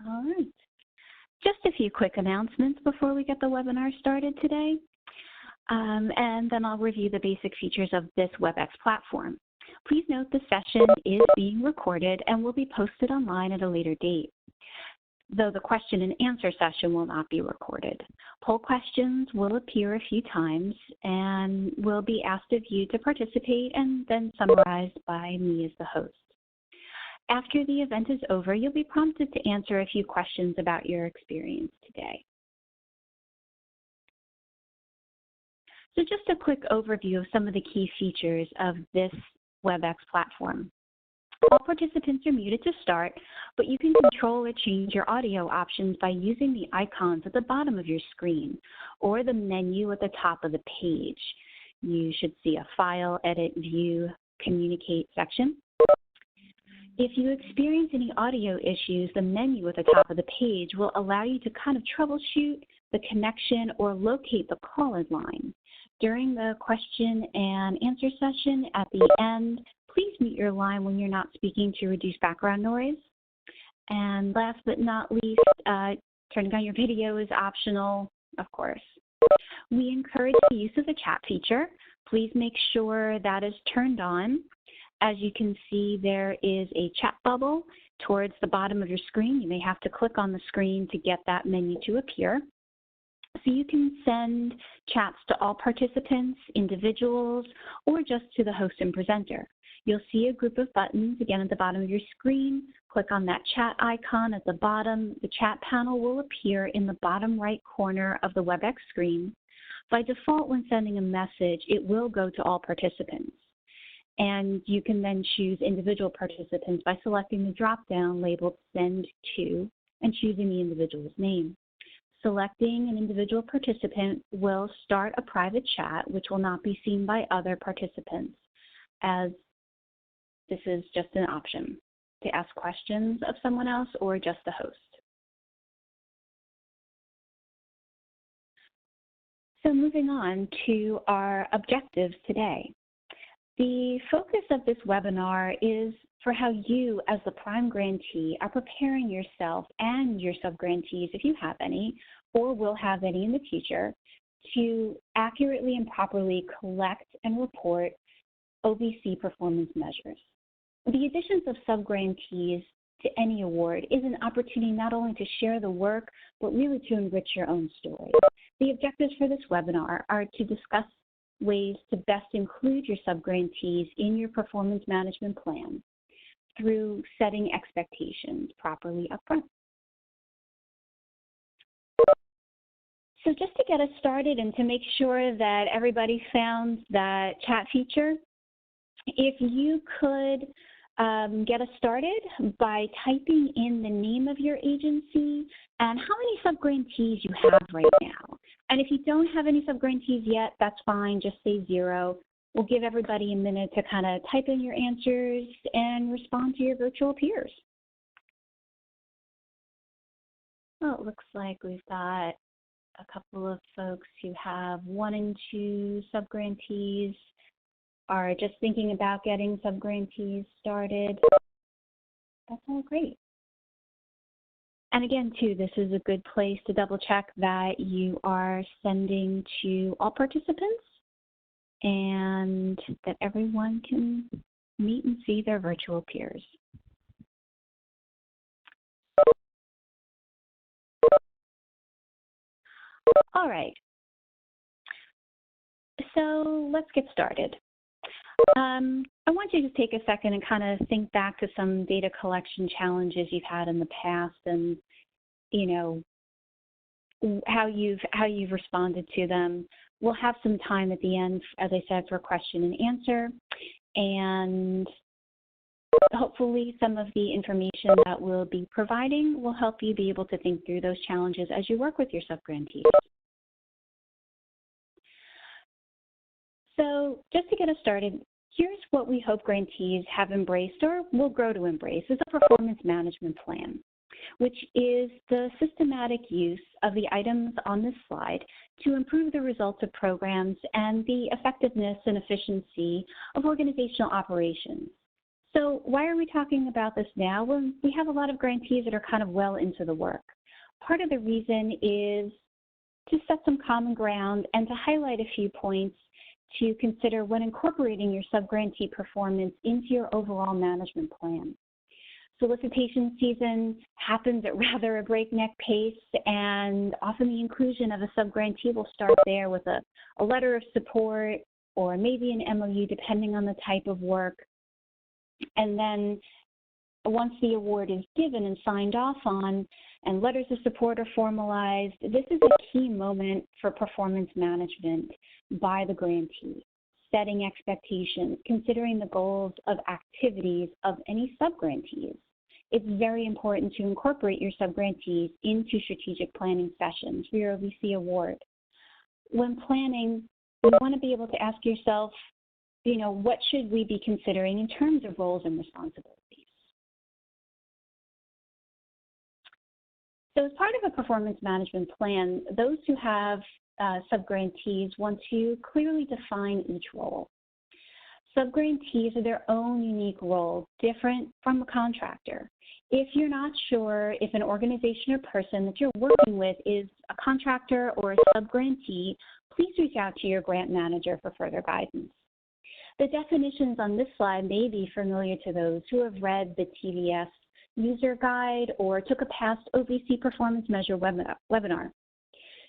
All right. Just a few quick announcements before we get the webinar started today. And then I'll review the basic features of this Webex platform. Please note the session is being recorded and will be posted online at a later date, though the question and answer session will not be recorded. Poll questions will appear a few times and will be asked of you to participate and then summarized by me as the host. After the event is over, you'll be prompted to answer a few questions about your experience today. So just a quick overview of some of the key features of this Webex platform. All participants are muted to start, but you can control or change your audio options by using the icons at the bottom of your screen or the menu at the top of the page. You should see a File, Edit, View, Communicate section. If you experience any audio issues, the menu at the top of the page will allow you to kind of troubleshoot the connection or locate the call-in line. During the question and answer session at the end, please mute your line when you're not speaking to reduce background noise. And last but not least, turning on your video is optional, of course. We encourage the use of the chat feature. Please make sure that is turned on. As you can see, there is a chat bubble towards the bottom of your screen. You may have to click on the screen to get that menu to appear. So you can send chats to all participants, individuals, or just to the host and presenter. You'll see a group of buttons, again, at the bottom of your screen. Click on that chat icon at the bottom. The chat panel will appear in the bottom right corner of the Webex screen. By default, when sending a message, it will go to all participants. And you can then choose individual participants by selecting the drop-down labeled Send To and choosing the individual's name. Selecting an individual participant will start a private chat, which will not be seen by other participants, as this is just an option to ask questions of someone else or just the host. So moving on to our objectives today. The focus of this webinar is for how you, as the prime grantee, are preparing yourself and your subgrantees, if you have any, or will have any in the future, to accurately and properly collect and report OBC performance measures. The additions of subgrantees to any award is an opportunity not only to share the work, but really to enrich your own story. The objectives for this webinar are to discuss ways to best include your subgrantees in your performance management plan through setting expectations properly upfront. So just to get us started and to make sure that everybody found that chat feature, if you could get us started by typing in the name of your agency and how many subgrantees you have right now. And if you don't have any subgrantees yet, that's fine, just say 0. We'll give everybody a minute to kind of type in your answers and respond to your virtual peers. Well, it looks like we've got a couple of folks who have 1 and 2 subgrantees, are just thinking about getting subgrantees started. That's all great. And again, too, this is a good place to double check that you are sending to all participants and that everyone can meet and see their virtual peers. All right. So let's get started. I want you to take a second and kind of think back to some data collection challenges you've had in the past, and how you've responded to them. We'll have some time at the end, as I said, for question and answer, and hopefully some of the information that we'll be providing will help you be able to think through those challenges as you work with your subgrantees. So just to get us started, here's what we hope grantees have embraced or will grow to embrace is a performance management plan, which is the systematic use of the items on this slide to improve the results of programs and the effectiveness and efficiency of organizational operations. So why are we talking about this now? Well, we have a lot of grantees that are kind of well into the work. Part of the reason is to set some common ground and to highlight a few points to consider when incorporating your subgrantee performance into your overall management plan. Solicitation season happens at rather a breakneck pace, and often the inclusion of a subgrantee will start there with a letter of support or maybe an MOU depending on the type of work. And then once the award is given and signed off on and letters of support are formalized, this is a key moment for performance management by the grantee, setting expectations, considering the goals of activities of any subgrantees. It's very important to incorporate your subgrantees into strategic planning sessions for your OVC award. When planning, you want to be able to ask yourself, what should we be considering in terms of roles and responsibilities? So as part of a performance management plan, those who have subgrantees want to clearly define each role. Subgrantees are their own unique role, different from a contractor. If you're not sure if an organization or person that you're working with is a contractor or a subgrantee, please reach out to your grant manager for further guidance. The definitions on this slide may be familiar to those who have read the TVS user guide or took a past OVC performance measure webinar.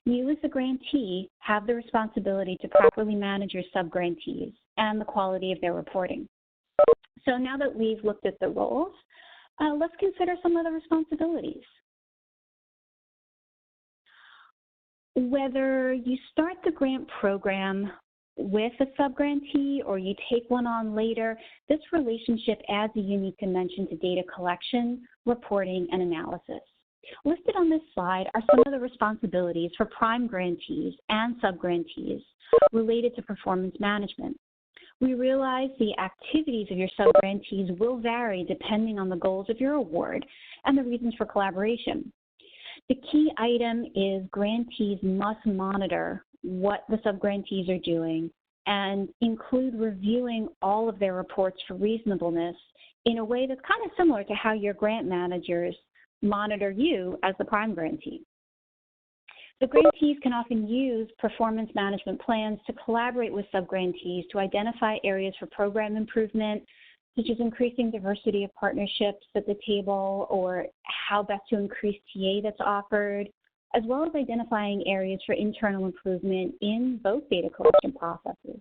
You as the grantee have the responsibility to properly manage your subgrantees and the quality of their reporting. So now that we've looked at the roles, let's consider some of the responsibilities. Whether you start the grant program with a subgrantee or you take one on later, this relationship adds a unique dimension to data collection, reporting, and analysis. Listed on this slide are some of the responsibilities for prime grantees and subgrantees related to performance management. We realize the activities of your subgrantees will vary depending on the goals of your award and the reasons for collaboration. The key item is grantees must monitor what the subgrantees are doing and include reviewing all of their reports for reasonableness in a way that's kind of similar to how your grant managers monitor you as the prime grantee. The grantees can often use performance management plans to collaborate with subgrantees to identify areas for program improvement, such as increasing diversity of partnerships at the table or how best to increase TA that's offered, as well as identifying areas for internal improvement in both data collection processes.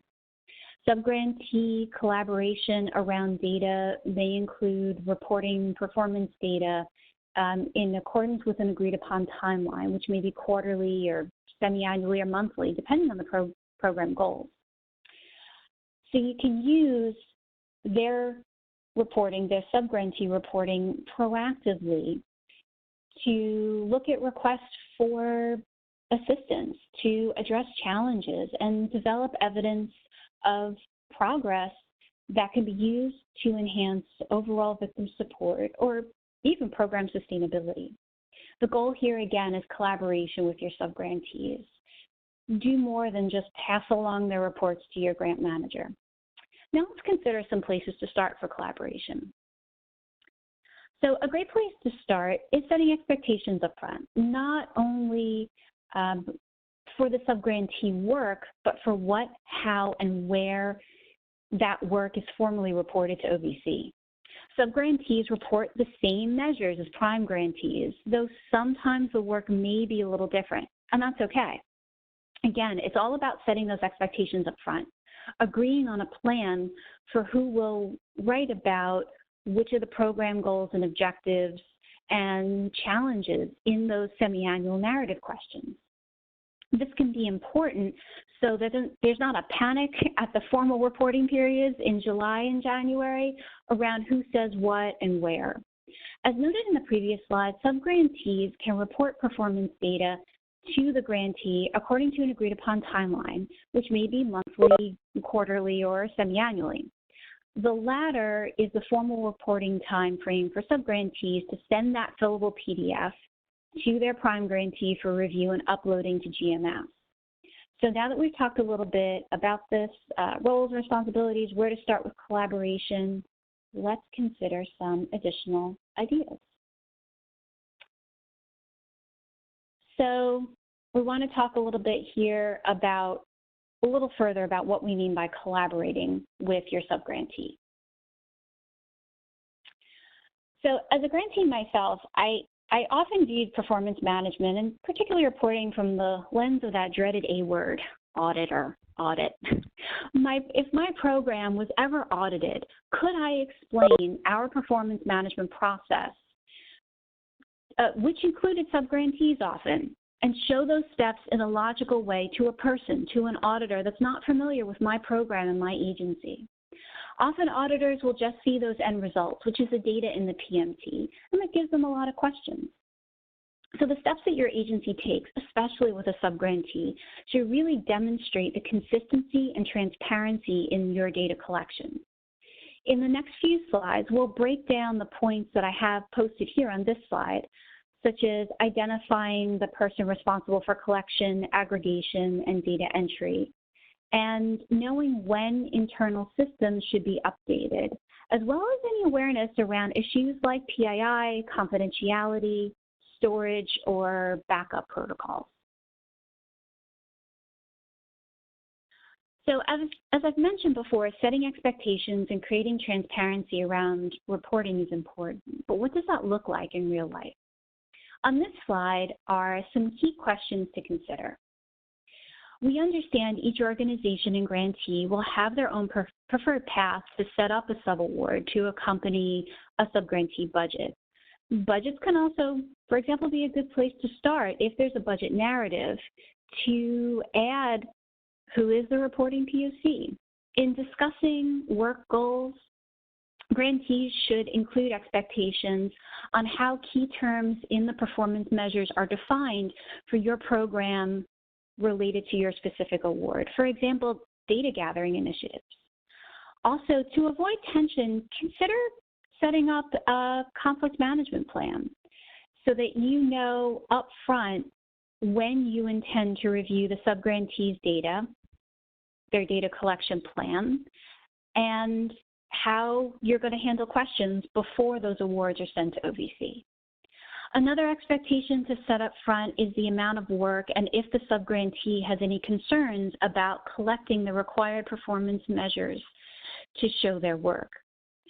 Subgrantee collaboration around data may include reporting performance data in accordance with an agreed upon timeline, which may be quarterly or semi-annually or monthly, depending on the program goals. So you can use their reporting, their subgrantee reporting proactively to look at requests for assistance, to address challenges, and develop evidence of progress that can be used to enhance overall victim support or even program sustainability. The goal here, again, is collaboration with your subgrantees. Do more than just pass along their reports to your grant manager. Now let's consider some places to start for collaboration. So a great place to start is setting expectations up front, not only for the subgrantee work, but for what, how, and where that work is formally reported to OVC. Subgrantees report the same measures as prime grantees, though sometimes the work may be a little different, and that's okay. Again, it's all about setting those expectations up front, agreeing on a plan for who will write about which of the program goals and objectives and challenges in those semi-annual narrative questions. This can be important so that there's not a panic at the formal reporting periods in July and January around who says what and where. As noted in the previous slide, subgrantees can report performance data to the grantee according to an agreed upon timeline, which may be monthly, quarterly, or semi-annually. The latter is the formal reporting time frame for subgrantees to send that fillable PDF to their prime grantee for review and uploading to GMS. So now that we've talked a little bit about this, roles and responsibilities, where to start with collaboration, let's consider some additional ideas. So we want to talk a little bit here about, a little further about what we mean by collaborating with your subgrantee. So as a grantee myself, I often viewed performance management and particularly reporting from the lens of that dreaded A word, audit. If my program was ever audited, could I explain our performance management process, which included subgrantees often, and show those steps in a logical way to a person, to an auditor that's not familiar with my program and my agency? Often auditors will just see those end results, which is the data in the PMT, and that gives them a lot of questions. So the steps that your agency takes, especially with a subgrantee, should really demonstrate the consistency and transparency in your data collection. In the next few slides, we'll break down the points that I have posted here on this slide, such as identifying the person responsible for collection, aggregation, and data entry, and knowing when internal systems should be updated, as well as any awareness around issues like PII, confidentiality, storage, or backup protocols. So as I've mentioned before, setting expectations and creating transparency around reporting is important, but what does that look like in real life? On this slide are some key questions to consider. We understand each organization and grantee will have their own preferred path to set up a subaward to accompany a subgrantee budget. Budgets can also, for example, be a good place to start if there's a budget narrative to add who is the reporting POC. In discussing work goals, grantees should include expectations on how key terms in the performance measures are defined for your program related to your specific award. For example, data gathering initiatives. Also, to avoid tension, consider setting up a conflict management plan so that you know upfront when you intend to review the subgrantee's data, their data collection plan, and how you're going to handle questions before those awards are sent to OVC. Another expectation to set up front is the amount of work and if the subgrantee has any concerns about collecting the required performance measures to show their work.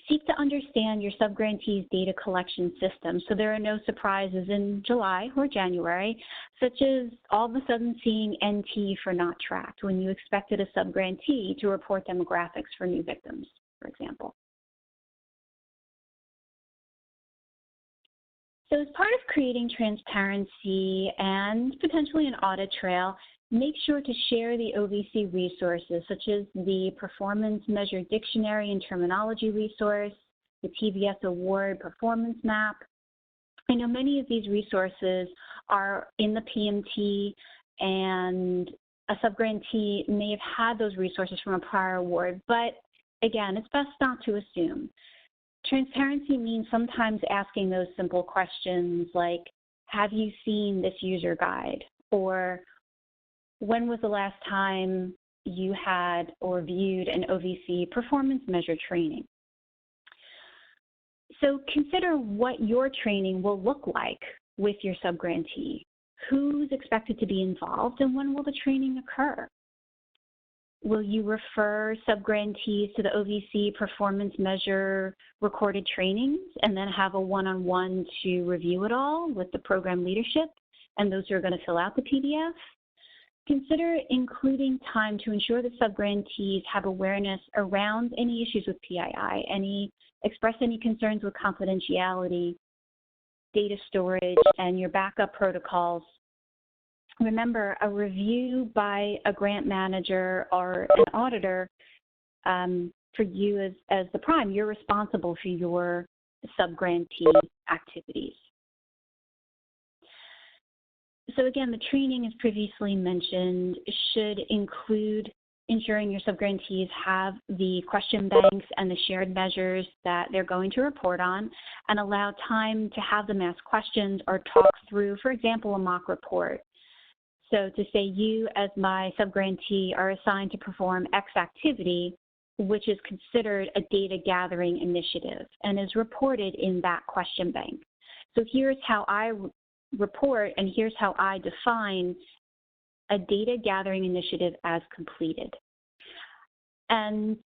Seek to understand your subgrantee's data collection system so there are no surprises in July or January, such as all of a sudden seeing NT for not tracked when you expected a subgrantee to report demographics for new victims, for example. So as part of creating transparency and potentially an audit trail, make sure to share the OVC resources, such as the Performance Measure Dictionary and Terminology resource, the TVS Award Performance Map. I know many of these resources are in the PMT, and a subgrantee may have had those resources from a prior award, but again, it's best not to assume. Transparency means sometimes asking those simple questions like, have you seen this user guide? Or when was the last time you had or viewed an OVC performance measure training? So consider what your training will look like with your subgrantee. Who's expected to be involved and when will the training occur? Will you refer subgrantees to the OVC performance measure recorded trainings and then have a one-on-one to review it all with the program leadership and those who are going to fill out the PDF? Consider including time to ensure that subgrantees have awareness around any issues with PII, express any concerns with confidentiality, data storage, and your backup protocols. Remember, a review by a grant manager or an auditor for you as the prime, you're responsible for your subgrantee activities. So again, the training, as previously mentioned, should include ensuring your subgrantees have the question banks and the shared measures that they're going to report on, and allow time to have them ask questions or talk through, for example, a mock report. So to say you, as my subgrantee, are assigned to perform X activity, which is considered a data gathering initiative and is reported in that question bank. So here's how I report, and here's how I define a data gathering initiative as completed. And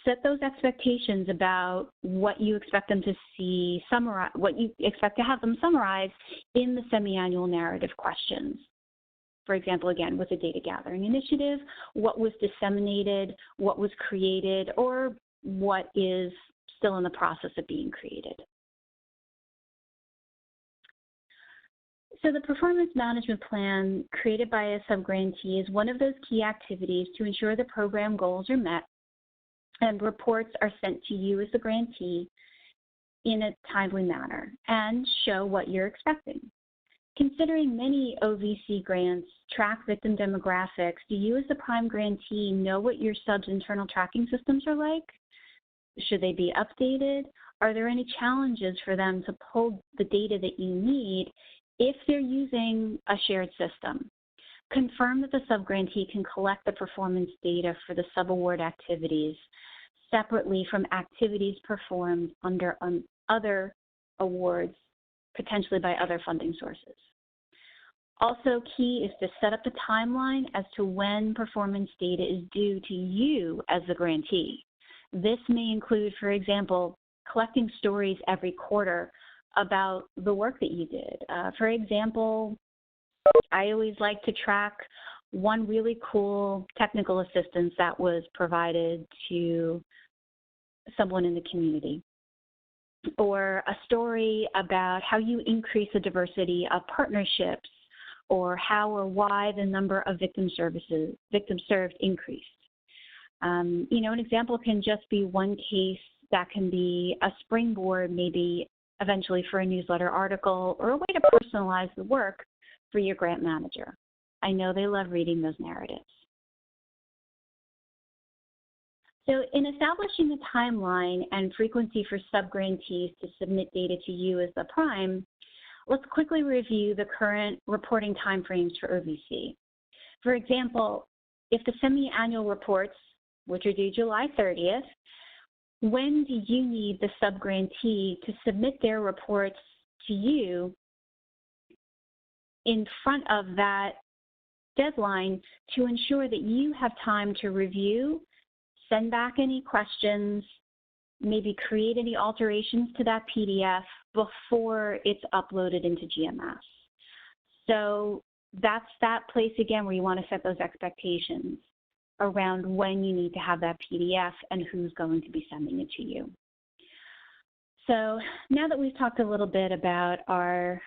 set those expectations about what you expect them to see summarize, what you expect to have them summarize in the semi-annual narrative questions. For example, again, with a data gathering initiative, what was disseminated, what was created, or what is still in the process of being created. So the performance management plan created by a subgrantee is one of those key activities to ensure the program goals are met and reports are sent to you as the grantee in a timely manner and show what you're expecting. Considering many OVC grants track victim demographics, do you as the prime grantee know what your sub's internal tracking systems are like? Should they be updated? Are there any challenges for them to pull the data that you need if they're using a shared system? Confirm that the subgrantee can collect the performance data for the subaward activities separately from activities performed under other awards, potentially by other funding sources. Also key is to set up the timeline as to when performance data is due to you as the grantee. This may include, for example, collecting stories every quarter about the work that you did. For example, I always like to track one really cool technical assistance that was provided to someone in the community, or a story about how you increase the diversity of partnerships, or how or why the number of victims served increased. You know, an example can just be one case that can be a springboard, maybe eventually for a newsletter article, or a way to personalize the work for your grant manager. I know they love reading those narratives. So in establishing the timeline and frequency for subgrantees to submit data to you as the prime, let's quickly review the current reporting timeframes for OVC. For example, if the semi-annual reports, which are due July 30th, when do you need the subgrantee to submit their reports to you in front of that deadline to ensure that you have time to review, send back any questions, maybe create any alterations to that PDF before it's uploaded into GMS? So that's that place again where you want to set those expectations around when you need to have that PDF and who's going to be sending it to you. So now that we've talked a little bit about our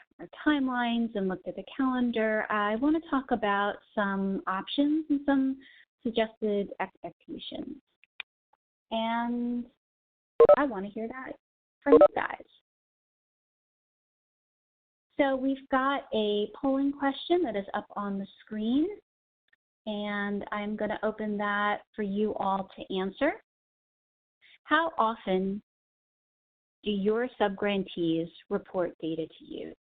timelines and looked at the calendar, I want to talk about some options and some suggested expectations. And I want to hear that from you guys. So we've got a polling question that is up on the screen, and I'm going to open that for you all to answer. How often do your subgrantees report data to you?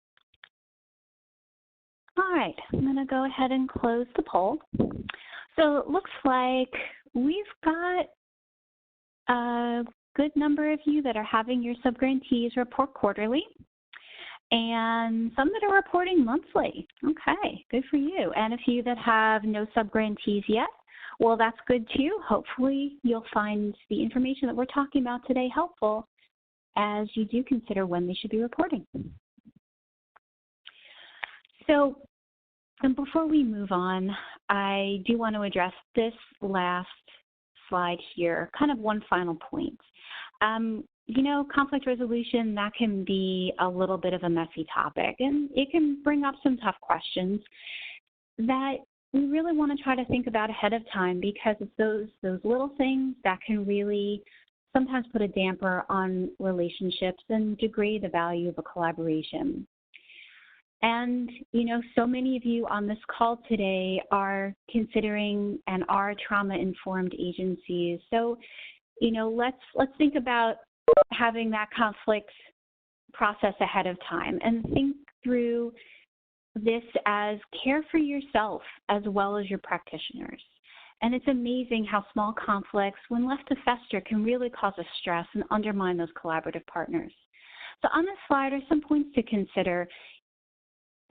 All right, I'm going to go ahead and close the poll. So it looks like we've got a good number of you that are having your subgrantees report quarterly, and some that are reporting monthly. Okay, good for you. And a few that have no subgrantees yet, well, that's good too. Hopefully you'll find the information that we're talking about today helpful as you do consider when they should be reporting. So, and before we move on, I do want to address this last slide here, kind of one final point. You know, conflict resolution, that can be a little bit of a messy topic, and it can bring up some tough questions that we really want to try to think about ahead of time, because it's those little things that can really sometimes put a damper on relationships and degrade the value of a collaboration. And, you know, so many of you on this call today are considering and are trauma-informed agencies. So, you know, let's think about having that conflict process ahead of time and think through this as care for yourself as well as your practitioners. And it's amazing how small conflicts, when left to fester, can really cause us stress and undermine those collaborative partners. So on this slide are some points to consider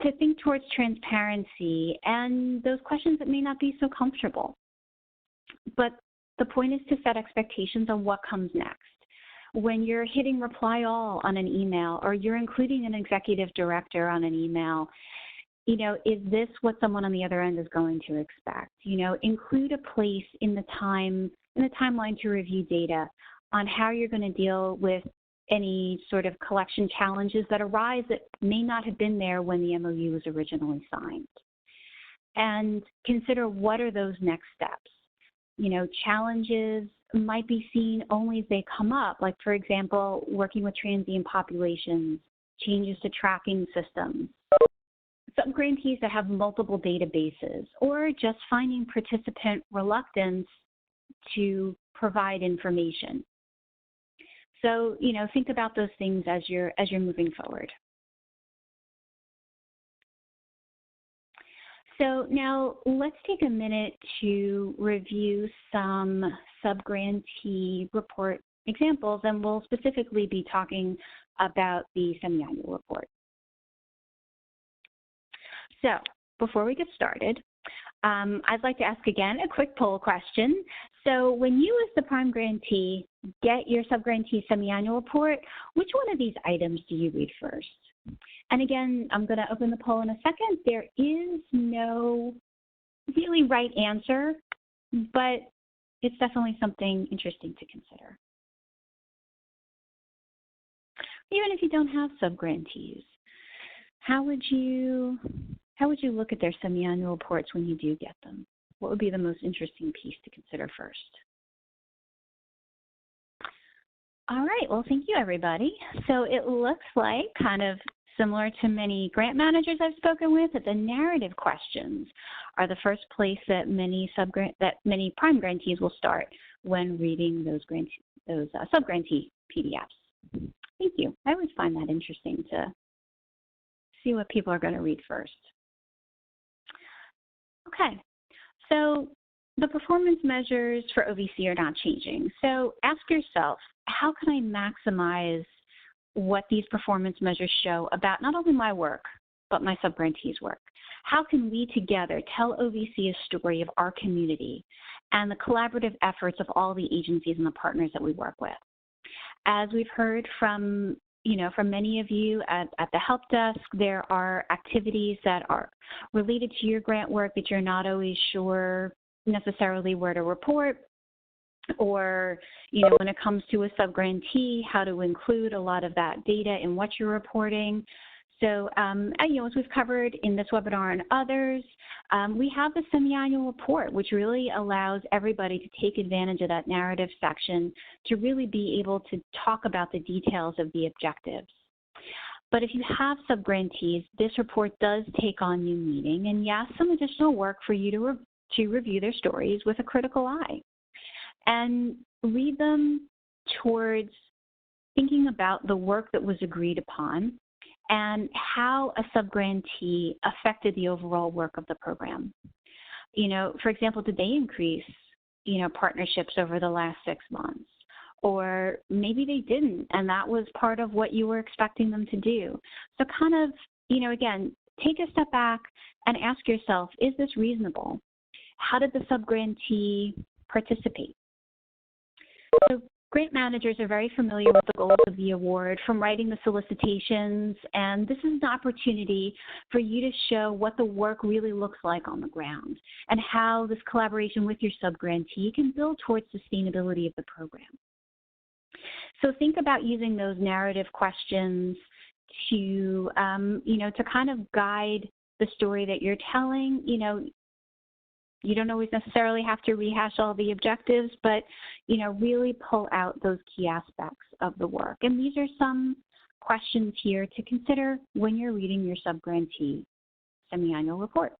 to think towards transparency and those questions that may not be so comfortable. But the point is to set expectations on what comes next. When you're hitting reply all on an email or you're including an executive director on an email, is this what someone on the other end is going to expect? Include a place in the timeline to review data on how you're going to deal with any sort of collection challenges that arise that may not have been there when the MOU was originally signed. And consider what are those next steps. Challenges might be seen only as they come up, like, for example, working with transient populations, changes to tracking systems, subgrantees that have multiple databases, or just finding participant reluctance to provide information. So, think about those things as you're moving forward. So now let's take a minute to review some subgrantee report examples, and we'll specifically be talking about the semiannual report. So before we get started, I'd like to ask again a quick poll question. So when you as the prime grantee get your subgrantee semiannual report, which one of these items do you read first? And again, I'm going to open the poll in a second. There is no really right answer, but it's definitely something interesting to consider. Even if you don't have subgrantees, how would you look at their semiannual reports when you do get them? What would be the most interesting piece to consider first? All right, well, thank you, everybody. So it looks like, kind of similar to many grant managers I've spoken with, that the narrative questions are the first place that many prime grantees will start when reading those subgrantee PDFs. Thank you. I always find that interesting to see what people are going to read first. Okay, so the performance measures for OVC are not changing. So ask yourself, how can I maximize what these performance measures show about not only my work, but my subgrantees' work? How can we together tell OVC a story of our community and the collaborative efforts of all the agencies and the partners that we work with? As we've heard from many of you at the help desk, there are activities that are related to your grant work that you're not always sure necessarily where to report, or when it comes to a subgrantee, how to include a lot of that data in what you're reporting. So, as we've covered in this webinar and others, we have the semiannual report, which really allows everybody to take advantage of that narrative section to really be able to talk about the details of the objectives. But if you have subgrantees, this report does take on new meaning, and yes, some additional work for you to review their stories with a critical eye and read them towards thinking about the work that was agreed upon and how a subgrantee affected the overall work of the program. For example, did they increase, partnerships over the last 6 months? Or maybe they didn't, and that was part of what you were expecting them to do. So kind of, again, take a step back and ask yourself, is this reasonable? How did the subgrantee participate? So grant managers are very familiar with the goals of the award from writing the solicitations, and this is an opportunity for you to show what the work really looks like on the ground and how this collaboration with your subgrantee can build towards sustainability of the program. So think about using those narrative questions to, to kind of guide the story that you're telling. You don't always necessarily have to rehash all the objectives, but, really pull out those key aspects of the work. And these are some questions here to consider when you're reading your subgrantee semiannual report.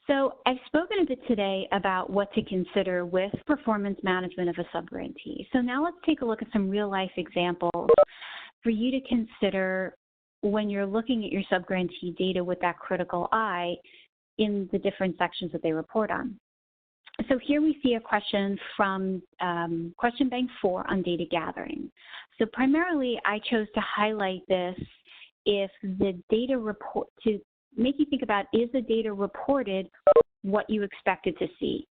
So I've spoken a bit today about what to consider with performance management of a subgrantee. So now let's take a look at some real-life examples for you to consider when you're looking at your subgrantee data with that critical eye. in the different sections that they report on. So here we see a question from question bank 4 on data gathering. So primarily I chose to highlight this if the data report, to make you think about, is the data reported what you expected to see?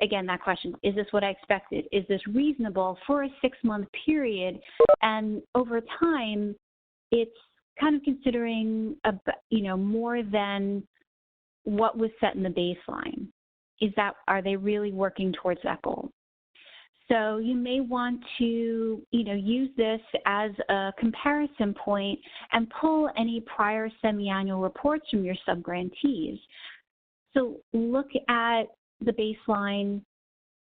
Again, that question, is this what I expected? Is this reasonable for a 6-month period? And over time, it's kind of considering, more than what was set in the baseline. Are they really working towards that goal? So you may want to, use this as a comparison point and pull any prior semi-annual reports from your subgrantees. So look at the baseline,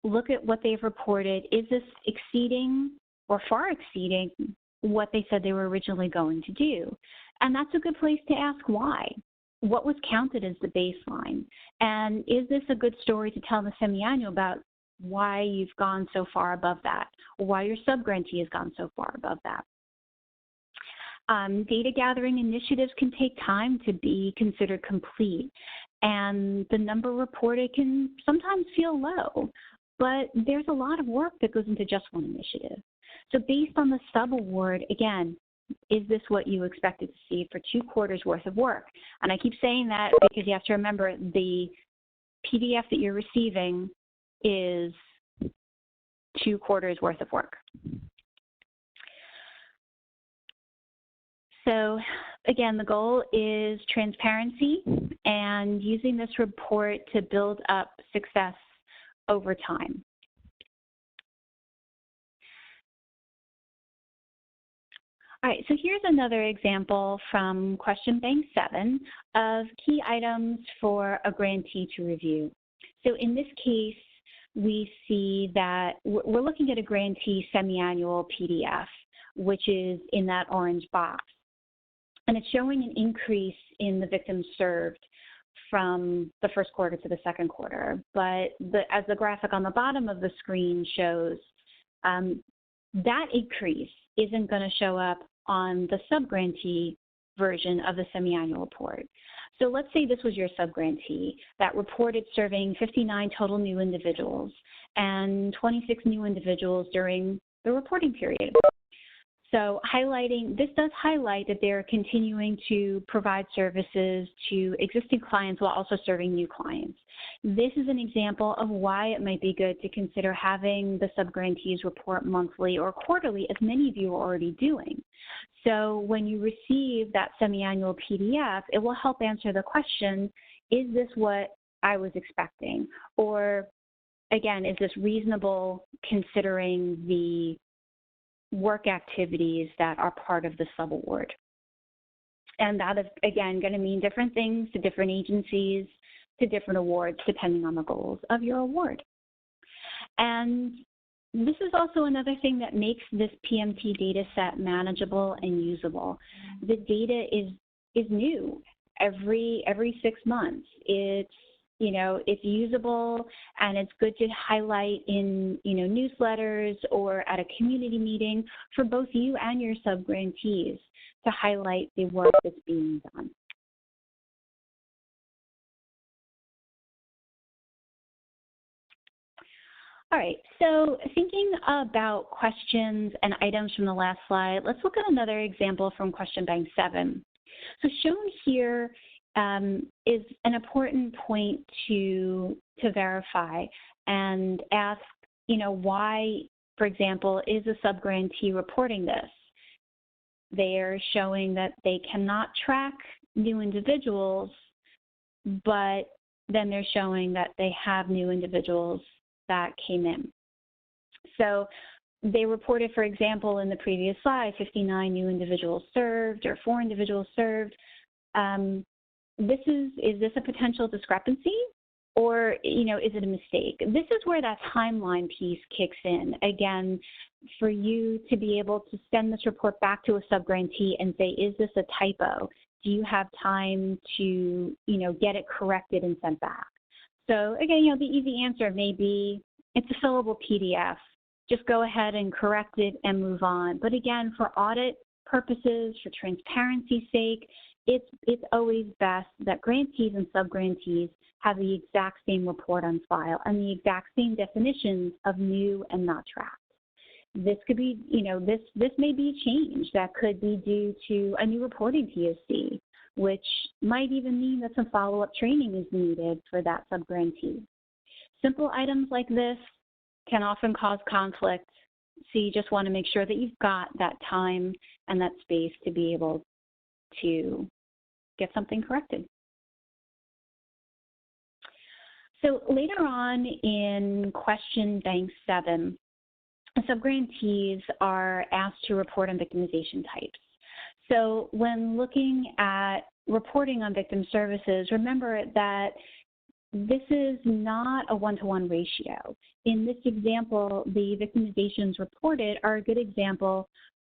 look at what they've reported. Is this exceeding or far exceeding what they said they were originally going to do? And that's a good place to ask why. What was counted as the baseline? And is this a good story to tell the semi-annual about why you've gone so far above that, or why your subgrantee has gone so far above that? Data gathering initiatives can take time to be considered complete, and the number reported can sometimes feel low, but there's a lot of work that goes into just one initiative. So based on the sub-award, again, is this what you expected to see for 2 quarters worth of work? And I keep saying that because you have to remember the PDF that you're receiving is 2 quarters worth of work. So again, the goal is transparency and using this report to build up success over time. All right, so here's another example from question bank 7 of key items for a grantee to review. So in this case, we see that we're looking at a grantee semi-annual PDF, which is in that orange box. And it's showing an increase in the victims served from the first quarter to the second quarter. But as the graphic on the bottom of the screen shows, that increase isn't going to show up on the subgrantee version of the semi-annual report. So let's say this was your subgrantee that reported serving 59 total new individuals and 26 new individuals during the reporting period. So this does highlight that they're continuing to provide services to existing clients while also serving new clients. This is an example of why it might be good to consider having the subgrantees report monthly or quarterly, as many of you are already doing. So when you receive that semi-annual PDF, it will help answer the question, is this what I was expecting? Or again, is this reasonable considering the work activities that are part of the subaward? And that is, again, going to mean different things to different agencies, to different awards, depending on the goals of your award. And this is also another thing that makes this PMT data set manageable and usable. The data is new every 6 months. It's usable, and it's good to highlight in newsletters or at a community meeting for both you and your subgrantees to highlight the work that's being done. All right, so thinking about questions and items from the last slide, let's look at another example from question bank 7. So shown here is an important point to verify and ask, why, for example, is a subgrantee reporting this? They're showing that they cannot track new individuals, but then they're showing that they have new individuals that came in. So they reported, for example, in the previous slide, 59 new individuals served or 4 individuals served. Is this a potential discrepancy, or is it a mistake? This is where that timeline piece kicks in. Again, for you to be able to send this report back to a subgrantee and say, is this a typo? Do you have time to get it corrected and sent back? So again, the easy answer may be it's a fillable PDF. Just go ahead and correct it and move on. But again, for audit purposes, for transparency's sake, it's always best that grantees and subgrantees have the exact same report on file and the exact same definitions of new and not tracked. This could be, this may be a change that could be due to a new reporting POC, which might even mean that some follow-up training is needed for that subgrantee. Simple items like this can often cause conflict, so you just want to make sure that you've got that time and that space to be able to get something corrected. So later on in question bank 7, subgrantees are asked to report on victimization types. So when looking at reporting on victim services, remember that this is not a one-to-one ratio. In this example, the victimizations reported are a good example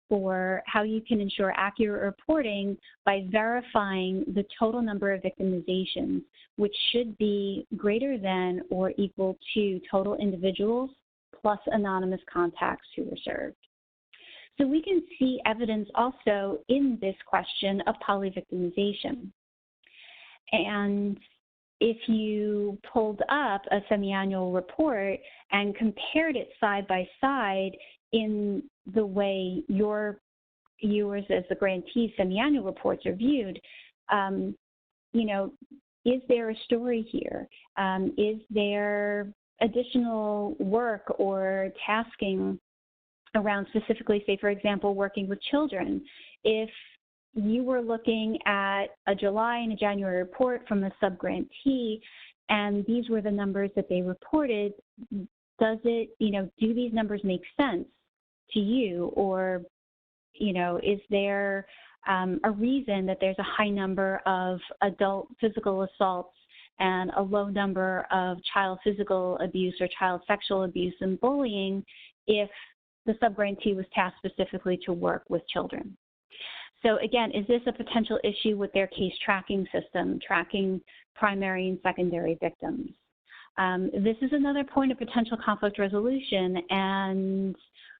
for how you can ensure accurate reporting by verifying the total number of victimizations, which should be greater than or equal to total individuals plus anonymous contacts who were served. So we can see evidence also in this question of polyvictimization. And if you pulled up a semi-annual report and compared it side by side in the way yours as the grantee semi-annual reports are viewed, is there a story here? Is there additional work or tasking around specifically, say, for example, working with children? If you were looking at a July and a January report from a subgrantee, and these were the numbers that they reported, does it, do these numbers make sense to you? Or, is there a reason that there's a high number of adult physical assaults and a low number of child physical abuse or child sexual abuse and bullying if the subgrantee was tasked specifically to work with children? So again, is this a potential issue with their case tracking system, tracking primary and secondary victims? This is another point of potential conflict resolution, and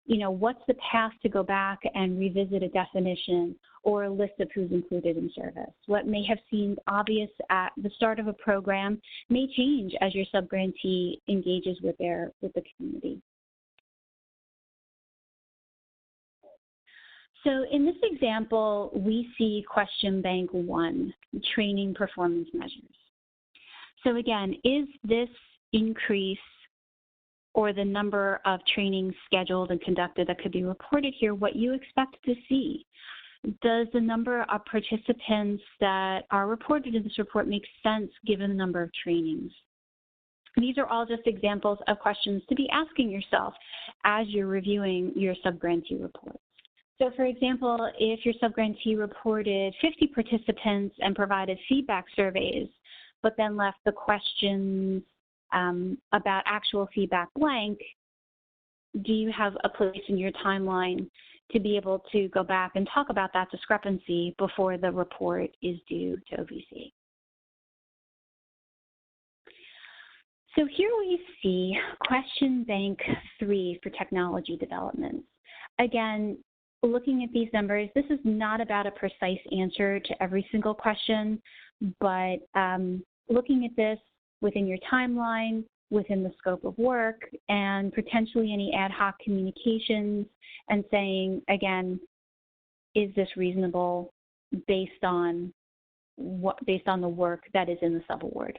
what's the path to go back and revisit a definition or a list of who's included in service? What may have seemed obvious at the start of a program may change as your subgrantee engages with the community. So in this example, we see question bank 1, training performance measures. So again, is this increase or the number of trainings scheduled and conducted that could be reported here what you expect to see? Does the number of participants that are reported in this report make sense given the number of trainings? These are all just examples of questions to be asking yourself as you're reviewing your subgrantee report. So for example, if your subgrantee reported 50 participants and provided feedback surveys, but then left the questions about actual feedback blank, do you have a place in your timeline to be able to go back and talk about that discrepancy before the report is due to OVC? So here we see question bank 3 for technology developments. Again, looking at these numbers, this is not about a precise answer to every single question, but looking at this within your timeline, within the scope of work, and potentially any ad hoc communications, and saying, again, is this reasonable based on the work that is in the subaward?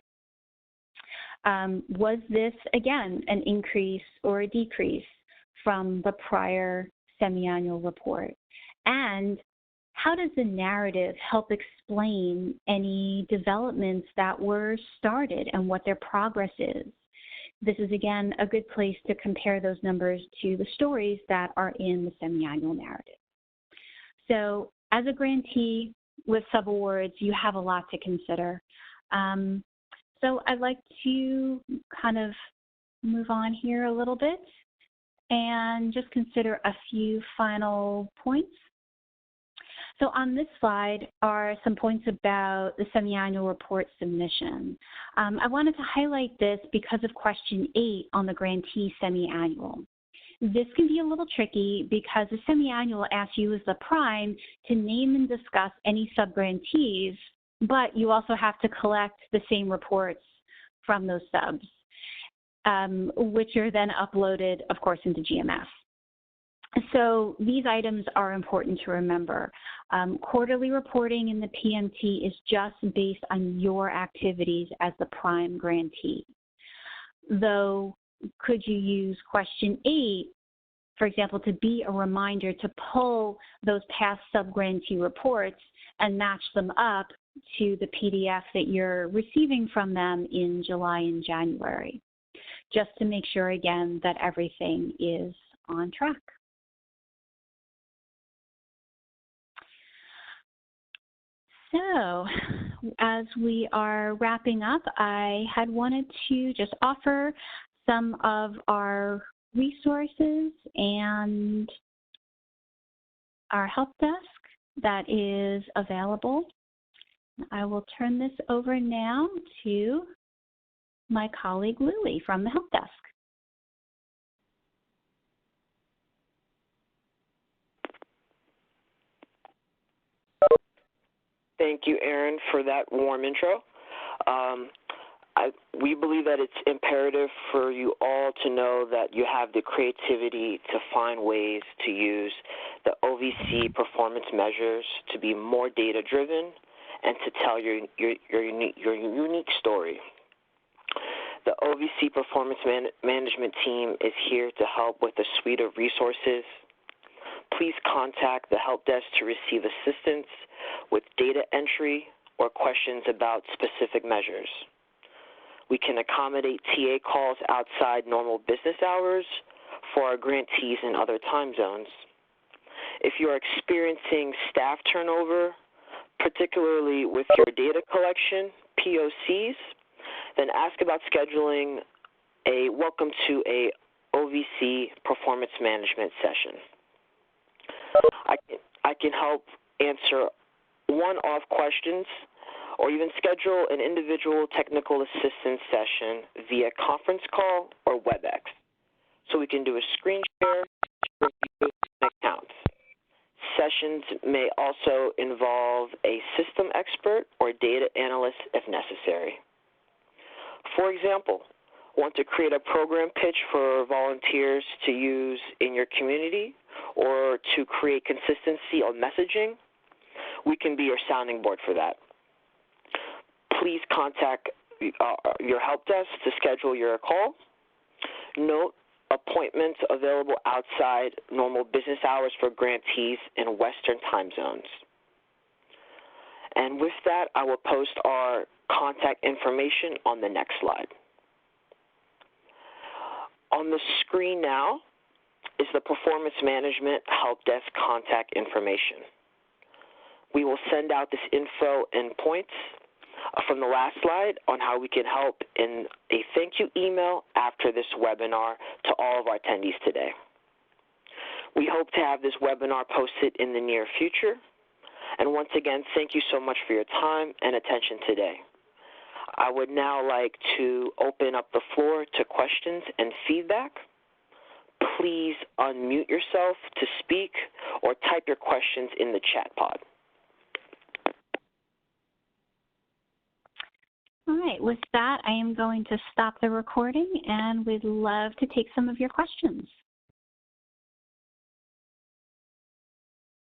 Was this, again, an increase or a decrease from the prior semi-annual report? And how does the narrative help explain any developments that were started and what their progress is? This is, again, a good place to compare those numbers to the stories that are in the semi-annual narrative. So as a grantee with subawards, you have a lot to consider. So I'd like to kind of move on here a little bit and just consider a few final points. So on this slide are some points about the semi-annual report submission. I wanted to highlight this because of question 8 on the grantee semi-annual. This can be a little tricky because the semi-annual asks you as the prime to name and discuss any subgrantees, but you also have to collect the same reports from those subs, which are then uploaded, of course, into GMS. So these items are important to remember. Quarterly reporting in the PMT is just based on your activities as the prime grantee. Though, could you use question 8, for example, to be a reminder to pull those past subgrantee reports and match them up to the PDF that you're receiving from them in July and January, just to make sure, again, that everything is on track. So, as we are wrapping up, I had wanted to just offer some of our resources and our help desk that is available. I will turn this over now to my colleague Lily from the help desk. Thank you, Erin, for that warm intro. We believe that it's imperative for you all to know that you have the creativity to find ways to use the OVC performance measures to be more data-driven and to tell your unique story. The OVC performance management team is here to help with a suite of resources. Please contact the help desk to receive assistance with data entry or questions about specific measures. We can accommodate TA calls outside normal business hours for our grantees in other time zones. If you are experiencing staff turnover, particularly with your data collection, POCs, then ask about scheduling a welcome to a OVC performance management session. I can help answer one-off questions or even schedule an individual technical assistance session via conference call or Webex. So we can do a screen share, review, and accounts. Sessions may also involve a system expert or data analyst if necessary. For example, want to create a program pitch for volunteers to use in your community or to create consistency on messaging? We can be your sounding board for that. Please contact your help desk to schedule your call. Note appointments available outside normal business hours for grantees in Western time zones. And with that, I will post our contact information on the next slide. On the screen now is the Performance Management Help Desk contact information. We will send out this info and points from the last slide on how we can help in a thank you email after this webinar to all of our attendees today. We hope to have this webinar posted in the near future. And once again, thank you so much for your time and attention today. I would now like to open up the floor to questions and feedback. Please unmute yourself to speak or type your questions in the chat pod. All right, with that, I am going to stop the recording, and we'd love to take some of your questions.